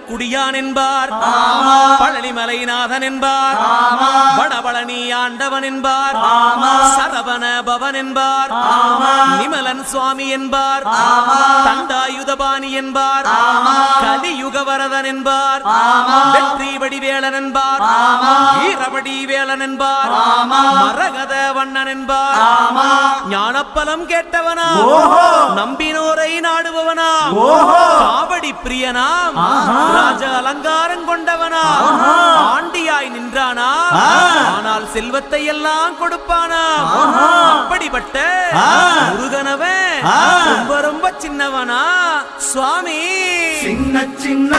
குடியான் என்பார், பழனிமலைநாதன் என்பார், வடபழனி ஆண்டவன் என்பார், சரவண பவன் என்பார், நிமலன் சுவாமி என்பார், தண்டாயுதபாணி என்பார், கலியுகவரதன் என்பார், வெற்றி வடிவேலன் என்பார், வீரவடி வேலன் என்பார், மரகத வண்ணன் என்பார், ஞானப்பலம் கேட்டவனா, நம்பினோரை நாடுபவனா, காவடி பிரியனாம், ராஜ அலங்காரம் கொண்டவனா, ஆண்டியாய் நின்றானா, ஆனால் செல்வத்தை எல்லாம் கொடுப்பானா, அப்படிப்பட்ட முருகனவன் ரொம்ப ரொம்ப சின்னவனா சுவாமி. சின்ன சின்ன